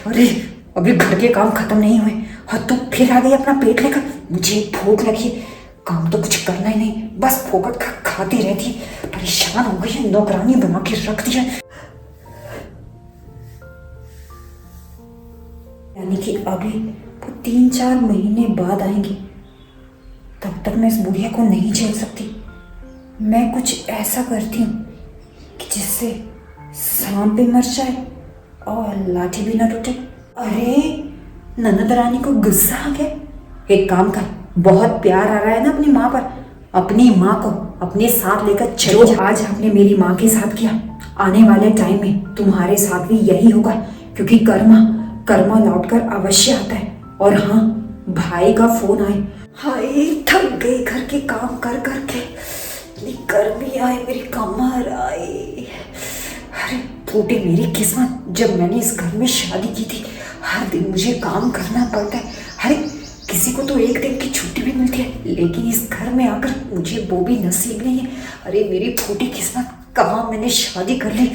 अरे अभी घर के काम खत्म नहीं हुए और तू फिर आ गई अपना पेट लेकर। मुझे भूख लगी है, काम तो कुछ करना ही नहीं, बस फोकट खाती रहती है। परेशान हो गई है, नौकरानी बना के रख दिया। यानी कि अभी वो 3-4 महीने बाद आएंगी, तब तक मैं इस बुढ़िया को नहीं झेल सकती। मैं कुछ ऐसा करती हूँ कि जिससे सांप भी मर जाए और लाठी भी ना टूटे। अरे ननद रानी को गुस्सा आ गया। एक काम कर, बहुत प्यार आ रहा है ना अपनी माँ पर, अपनी माँ को अपने साथ लेकर चलो। जो आज आपने मेरी माँ के साथ किया, आने वाले टाइम में तुम्हारे साथ भी यही होगा, क्योंकि कर्मा लौटकर अवश्य आता है। और हाँ, भाई का फोन आए। हाय थक गई घर के काम कर करके, इतनी गर्मी आए, मेरी कमर आई। अरे फूटी मेरी किस्मत, जब मैंने इस घर में शादी की थी हर दिन मुझे काम करना पड़ता है। अरे किसी को तो एक दिन की छुट्टी भी मिलती है, लेकिन इस घर में आकर मुझे वो भी नसीब नहीं है। अरे मेरी फूटी किस्मत, कहाँ मैंने शादी कर ली,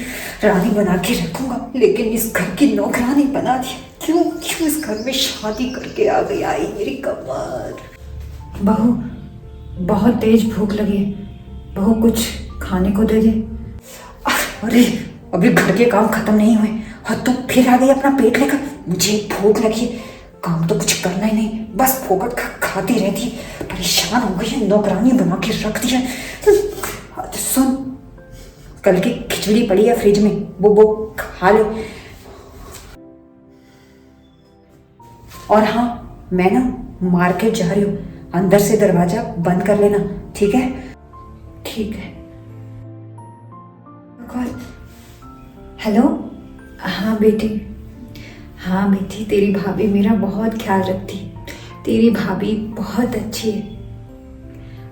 रानी बना के रखूंगा, लेकिन इस घर की नौकरानी बना दी। क्यों क्यों इस घर में शादी करके आ गई। आई मेरी कमर। बहू बहुत तेज भूख लगी है, बहू कुछ खाने को दे दे। अरे अभी घर के काम खत्म नहीं हुए और तू फिर आ गई अपना पेट लेकर। मुझे भूख लगी है, काम तो कुछ करना ही नहीं, बस फोकट खाती रहती है। परेशान हो गई है, नौकरानी बना के रख दिया। सुन, कल की खिचड़ी पड़ी है फ्रिज में, वो खा ले। और हाँ, मैं ना मार्केट जा रही हूँ, अंदर से दरवाजा बंद कर लेना, ठीक है? ठीक है। हेलो। हाँ बेटी, हाँ बेटी, तेरी भाभी मेरा बहुत ख्याल रखती है, तेरी भाभी बहुत अच्छी है।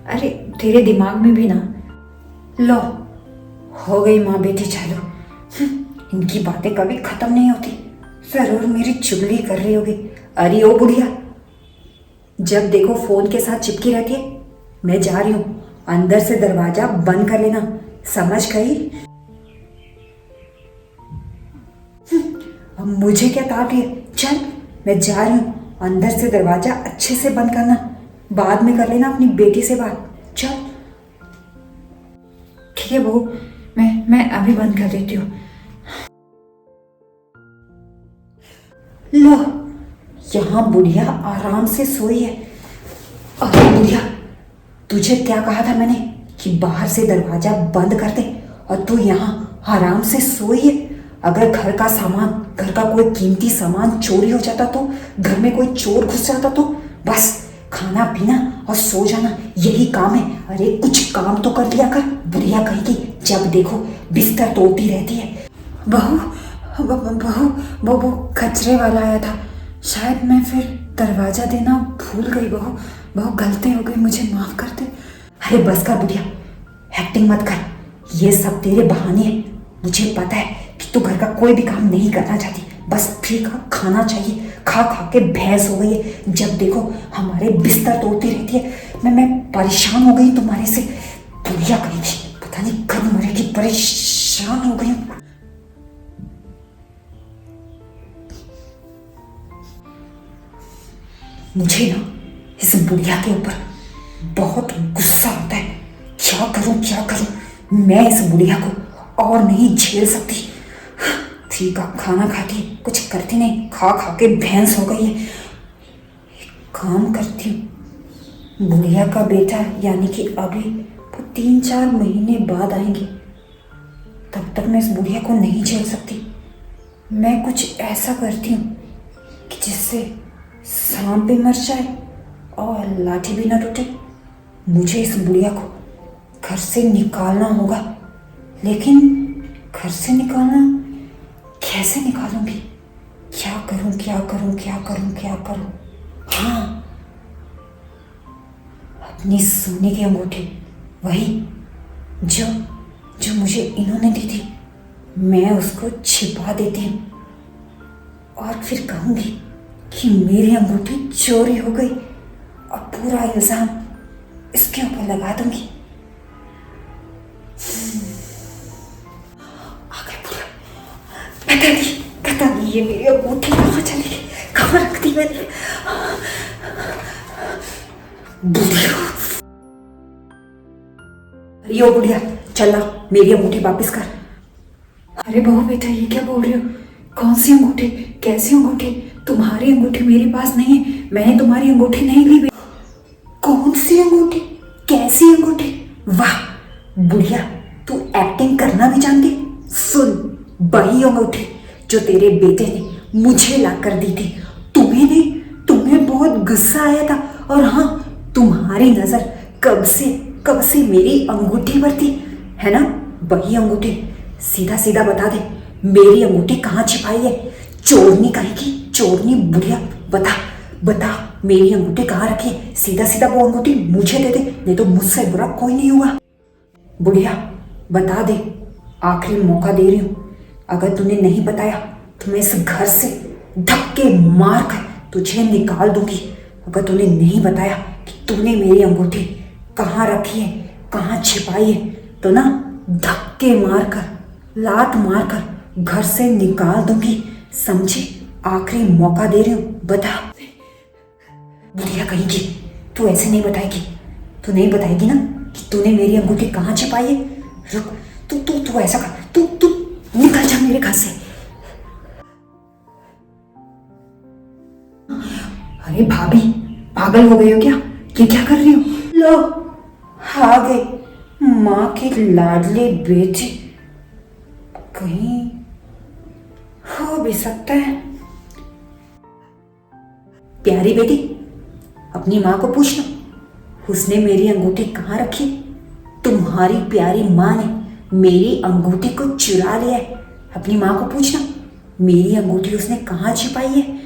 अरे तेरे दिमाग में भी ना, लो हो गई माँ बेटी, चलो। इनकी बातें कभी खत्म नहीं होती, जरूर मेरी चुगली कर रही होगी। अरे ओ बुढ़िया, जब देखो फोन के साथ चिपकी रहती है। मैं जा रही हूँ, अंदर से दरवाजा बंद कर लेना, समझ गई? अब मुझे क्या ताक है, चल मैं जा रही हूँ, अंदर से दरवाजा अच्छे से बंद करना, बाद में कर लेना अपनी बेटी से बात। चल ठीक है बहू, मैं अभी बंद कर देती हूँ। लो, यहाँ बुढ़िया आराम से सोई है। अरे बुढ़िया, तुझे क्या कहा था मैंने कि बाहर से दरवाजा बंद कर दे, और तू यहाँ आराम से सोई है। अगर घर का सामान, घर का कोई कीमती सामान चोरी हो जाता तो, घर में कोई चोर घुस जाता तो, बस खाना पीना और सो जाना, यही काम है। अरे कुछ काम तो कर लिया कर। बुढ़िया कहेगी जब देखो बिस्तर तोड़ती रहती है। बहू बहू वो कचरे वाला आया था, शायद मैं फिर दरवाजा देना भूल गई। बहू गलती हो गई, मुझे माफ कर दे। अरे बस कर बुढ़िया, एक्टिंग मत कर, ये सब तेरे बहाने हैं। मुझे पता है कि तू घर का कोई भी काम नहीं करना चाहती, बस फ्री का खाना चाहिए, खा खा के भैंस हो गई है। जब देखो हमारे बिस्तर तोड़ती रहती है। मैं परेशान हो गई तुम्हारे से। बुढ़िया कहेगी पता नहीं कब मरेगी, परेशान हो गई हूँ। मुझे ना इस बुढ़िया के ऊपर बहुत गुस्सा आता है। क्या करूं मैं इस बुढ़िया को और नहीं झेल सकती। ठीक है, खाना खाती है, कुछ करती नहीं, खा खा के भैंस हो गई है। एक काम करती हूँ, बुढ़िया का बेटा यानी कि अभी वो 3-4 महीने बाद आएंगे, तब तक मैं इस बुढ़िया को नहीं झेल सकती। मैं कुछ ऐसा करती हूँ कि जिससे सांप भी मर जाए और लाठी भी ना टूटे। मुझे इस बुढ़िया को घर से निकालना होगा, लेकिन घर से निकालना कैसे निकालूंगी? क्या करूं? हाँ, अपनी सोने की अंगूठी, वही जो मुझे इन्होंने दी थी, मैं उसको छिपा देती हूँ और फिर कहूंगी कि मेरी अंगूठी चोरी हो गई और पूरा इल्जाम इसके ऊपर लगा दूंगी। आ गई बुढ़िया, बता दी ये मेरी अंगूठी कहाँ चली गई? कहाँ रख दी मैंने? बुढ़िया, यो बुढ़िया, चला मेरी अंगूठी वापिस कर। अरे बहू बेटा, ये क्या बोल रहे हो? कौन सी अंगूठी? कैसी अंगूठी? तुम्हारी अंगूठी मेरे पास नहीं है, मैंने तुम्हारी अंगूठी नहीं ली। कौन सी अंगूठी? कैसी अंगूठी? वाह बुढ़िया, तू एक्टिंग करना भी जानती। सुन, वही अंगूठी जो तेरे बेटे ने मुझे ला कर दी थी। तुम्हें नहीं, तुम्हें बहुत गुस्सा आया था, और हाँ, तुम्हारी नजर कब से मेरी अंगूठी पर थी, है ना? वही अंगूठी। सीधा सीधा बता दे, मेरी अंगूठी कहाँ छिपाई है? चोरनी कहेगी, चोरनी बुढ़िया, बता मेरी अंगूठी कहाँ रखी है? सीधा सीधा वो अंगूठी मुझे दे दे, नहीं तो मुझसे बुरा कोई नहीं हुआ। बुढ़िया बता दे, आखिरी मौका दे रही हूँ। अगर तूने नहीं बताया तो मैं इस घर से धक्के मार कर तुझे निकाल दूंगी। अगर तूने नहीं बताया कि तूने मेरी अंगूठी कहाँ रखी है, कहाँ छिपाई है, तो ना धक्के मार कर, लात मार कर घर से निकाल दूंगी, समझी? आखिरी मौका दे रही हूँ, बता। बुढ़िया कहेगी, तू ऐसे नहीं बताएगी, तू नहीं बताएगी ना कि तूने मेरी अंगूठी कहाँ छिपाई है? रुक, तू ऐसा कर, तू निकल जा मेरे घर से। अरे भाभी, पागल हो गई हो क्या? ये क्या कर रही हो? लो, आ गई माँ की लाडली बेटी। कहीं हो भी सकता है। प्यारी बेटी, अपनी माँ को पूछ लो, उसने मेरी अंगूठी कहाँ रखी? तुम्हारी प्यारी माँ ने मेरी अंगूठी को चुरा लिया है। अपनी माँ को पूछना, मेरी अंगूठी उसने कहाँ छिपाई है।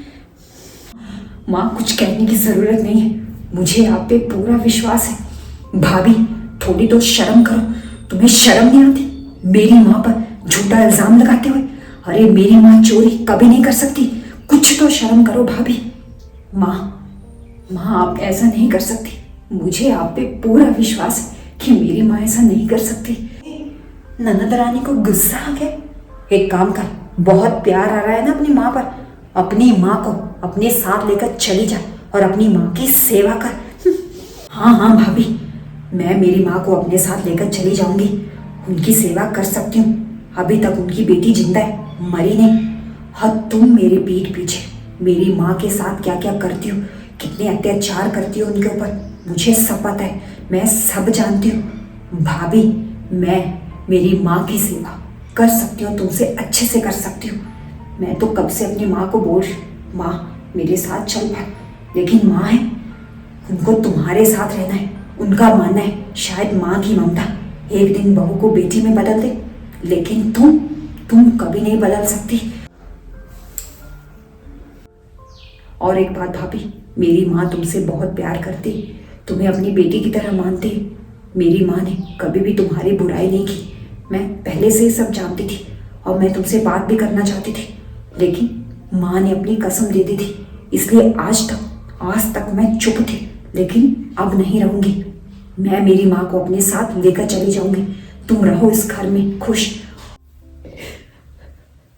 माँ, कुछ कहने की जरूरत नहीं है, मुझे आप पे पूरा विश्वास है। भाभी, थोड़ी तो शर्म करो, तुम्हें शर्म नहीं आती मेरी माँ पर झूठा इल्जाम लगाते हुए? अरे मेरी माँ चोरी कभी नहीं कर सकती, कुछ तो शर्म करो भाभी। माँ, आप ऐसा नहीं कर सकती, मुझे आप पे पूरा विश्वास है कि मेरी माँ ऐसा नहीं कर सकती। ननद रानी को गुस्सा आ गया। एक काम कर, बहुत प्यार आ रहा है ना अपनी माँ पर, अपनी माँ को अपने साथ लेकर चली जा और अपनी माँ की सेवा कर। हाँ भाभी, मैं मेरी माँ को अपने साथ लेकर चली जाऊंगी, उनकी सेवा कर सकती हूँ। अभी तक उनकी बेटी जिंदा है, मरी नहीं। हाँ, तुम मेरे पीठ पीछे मेरी माँ के साथ क्या क्या करती हो, कितने अत्याचार करती हो उनके ऊपर, मुझे सब पता है, मैं सब जानती हूँ। भाभी, मैं मेरी माँ की सेवा कर सकती हूँ, तुमसे अच्छे से कर सकती हूँ। मैं तो कब से अपनी माँ को बोल रही, माँ मेरे साथ चल भाई, लेकिन माँ है, उनको तुम्हारे साथ रहना है। उनका मानना है शायद माँ की ममता एक दिन बहू को बेटी में बदल दे, लेकिन तुम कभी नहीं बदल सकती। और एक बात भाभी, मेरी माँ तुमसे बहुत प्यार करती, तुम्हें अपनी बेटी की तरह मानती। मेरी माँ ने कभी भी तुम्हारी बुराई नहीं की, मैं पहले से ही सब जानती थी, और मैं तुमसे बात भी करना चाहती थी, लेकिन माँ ने अपनी कसम दे दी थी, इसलिए आज तक मैं चुप थी। लेकिन अब नहीं रहूंगी, मैं मेरी माँ को अपने साथ लेकर चली जाऊंगी। तुम रहो इस घर में खुश।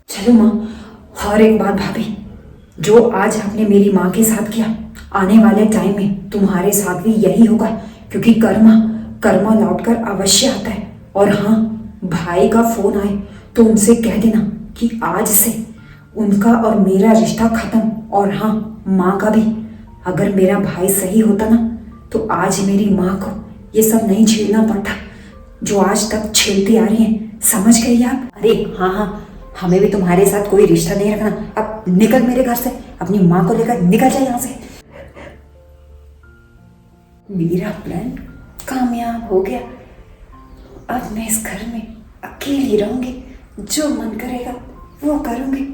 चलो माँ। और एक बात भाभी, जो आज आपने मेरी माँ के साथ किया, आने वाले टाइम में तुम्हारे साथ भी यही होगा, क्योंकि कर्मा लौटकर अवश्य आता है। और हाँ, भाई का फोन आए तो उनसे कह देना कि आज से उनका और मेरा रिश्ता खत्म। और हाँ, माँ का भी। अगर मेरा भाई सही होता ना, तो आज मेरी माँ को ये सब नहीं झेलना पड़ता जो आज तक झेलती आ रही है। समझ गई आप? अरे हाँ, हमें भी तुम्हारे साथ कोई रिश्ता नहीं रखना। अब निकल मेरे घर से, अपनी माँ को लेकर निकल जाए यहाँ से। मेरा प्लान कामयाब हो गया। अब मैं इस घर में अकेली रहूंगी, जो मन करेगा वो करूंगी।